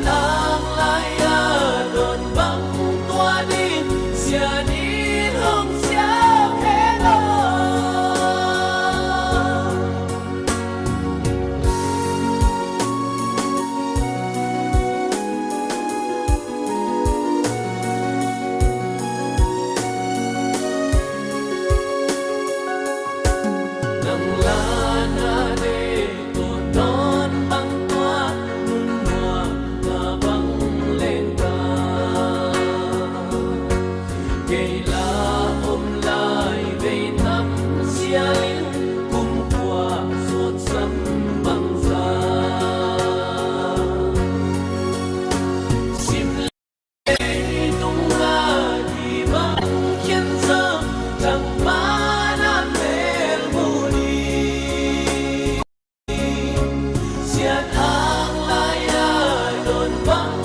ang laya đồn băng tua đi xia đi hồng xia thế đó nang la na de tu non băng tua nun mùa và băng lên ta cây lá ôm lại về thăm xia liên cùng qua ruột sâm băng ra sim lệ tung la đi băng khiến giờ chẳng má nan mel muni xiết ang laya đồn băng